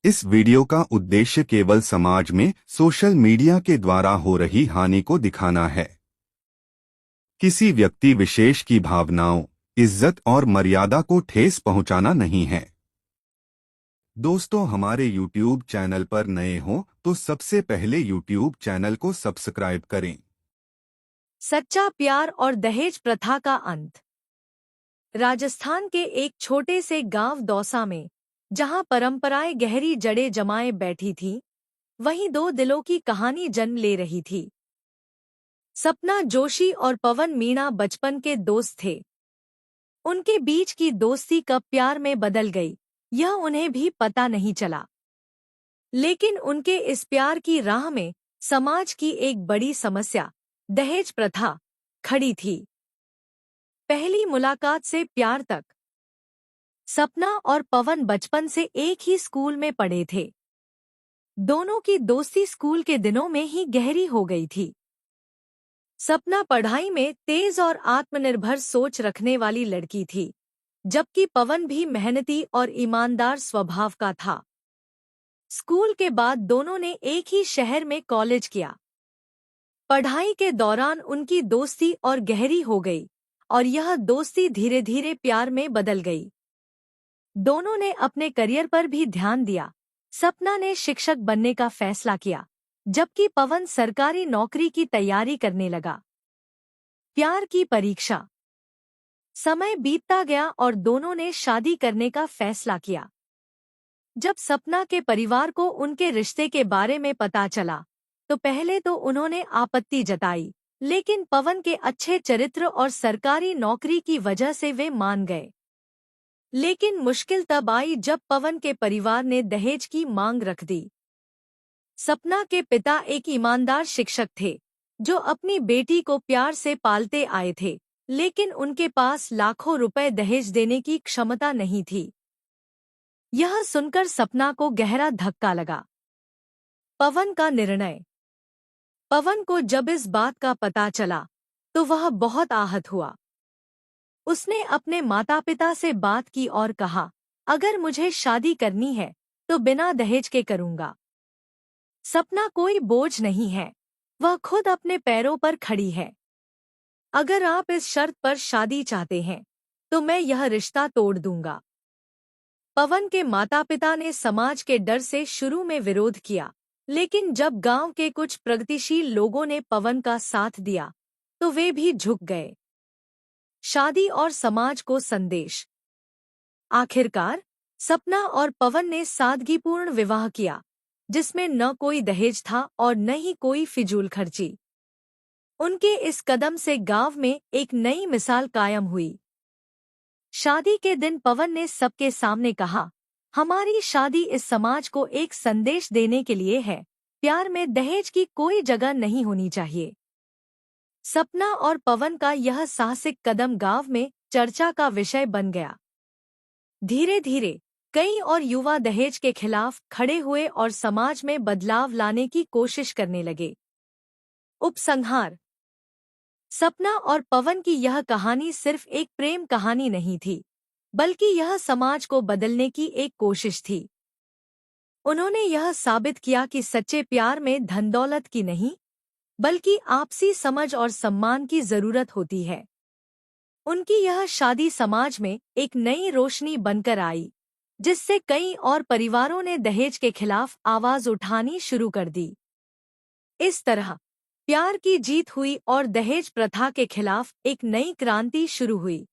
इस वीडियो का उद्देश्य केवल समाज में सोशल मीडिया के द्वारा हो रही हानि को दिखाना है। किसी व्यक्ति विशेष की भावनाओं, इज्जत और मर्यादा को ठेस पहुंचाना नहीं है। दोस्तों, हमारे YouTube चैनल पर नए हो तो सबसे पहले YouTube चैनल को सब्सक्राइब करें। सच्चा प्यार और दहेज प्रथा का अंत। राजस्थान के एक छोटे से गांव दौसा में, जहां परंपराएं गहरी जड़ें जमाए बैठी थीं, वहीं दो दिलों की कहानी जन्म ले रही थी। सपना जोशी और पवन मीणा बचपन के दोस्त थे। उनके बीच की दोस्ती कब प्यार में बदल गई, यह उन्हें भी पता नहीं चला। लेकिन उनके इस प्यार की राह में समाज की एक बड़ी समस्या, दहेज प्रथा, खड़ी थी। पहली मुलाकात से प्यार तक। सपना और पवन बचपन से एक ही स्कूल में पढ़े थे। दोनों की दोस्ती स्कूल के दिनों में ही गहरी हो गई थी। सपना पढ़ाई में तेज और आत्मनिर्भर सोच रखने वाली लड़की थी, जबकि पवन भी मेहनती और ईमानदार स्वभाव का था। स्कूल के बाद दोनों ने एक ही शहर में कॉलेज किया। पढ़ाई के दौरान उनकी दोस्ती और गहरी हो गई, और यह दोस्ती धीरे धीरे प्यार में बदल गई। दोनों ने अपने करियर पर भी ध्यान दिया। सपना ने शिक्षक बनने का फैसला किया, जबकि पवन सरकारी नौकरी की तैयारी करने लगा। प्यार की परीक्षा। समय बीतता गया और दोनों ने शादी करने का फैसला किया। जब सपना के परिवार को उनके रिश्ते के बारे में पता चला, तो पहले तो उन्होंने आपत्ति जताई, लेकिन पवन के अच्छे चरित्र और सरकारी नौकरी की वजह से वे मान गए। लेकिन मुश्किल तब आई जब पवन के परिवार ने दहेज की मांग रख दी। सपना के पिता एक ईमानदार शिक्षक थे, जो अपनी बेटी को प्यार से पालते आए थे, लेकिन उनके पास लाखों रुपए दहेज देने की क्षमता नहीं थी। यह सुनकर सपना को गहरा धक्का लगा। पवन का निर्णय। पवन को जब इस बात का पता चला, तो वह बहुत आहत हुआ। उसने अपने माता-पिता से बात की और कहा, अगर मुझे शादी करनी है, तो बिना दहेज के करूंगा। सपना कोई बोझ नहीं है, वह खुद अपने पैरों पर खड़ी है। अगर आप इस शर्त पर शादी चाहते हैं, तो मैं यह रिश्ता तोड़ दूंगा। पवन के माता-पिता ने समाज के डर से शुरू में विरोध किया, लेकिन जब गांव के कुछ प्रगतिशील लोगों ने पवन का साथ दिया, तो वे भी झुक गए। शादी और समाज को संदेश। आखिरकार सपना और पवन ने सादगीपूर्ण विवाह किया, जिसमें न कोई दहेज था और न ही कोई फिजूल खर्ची। उनके इस कदम से गांव में एक नई मिसाल कायम हुई। शादी के दिन पवन ने सबके सामने कहा, हमारी शादी इस समाज को एक संदेश देने के लिए है, प्यार में दहेज की कोई जगह नहीं होनी चाहिए। सपना और पवन का यह साहसिक कदम गांव में चर्चा का विषय बन गया। धीरे धीरे कई और युवा दहेज के खिलाफ खड़े हुए और समाज में बदलाव लाने की कोशिश करने लगे। उपसंहार। सपना और पवन की यह कहानी सिर्फ एक प्रेम कहानी नहीं थी, बल्कि यह समाज को बदलने की एक कोशिश थी। उन्होंने यह साबित किया कि सच्चे प्यार में धन दौलत की नहीं, बल्कि आपसी समझ और सम्मान की जरूरत होती है। उनकी यह शादी समाज में एक नई रोशनी बनकर आई, जिससे कई और परिवारों ने दहेज के खिलाफ आवाज उठानी शुरू कर दी। इस तरह प्यार की जीत हुई और दहेज प्रथा के खिलाफ एक नई क्रांति शुरू हुई।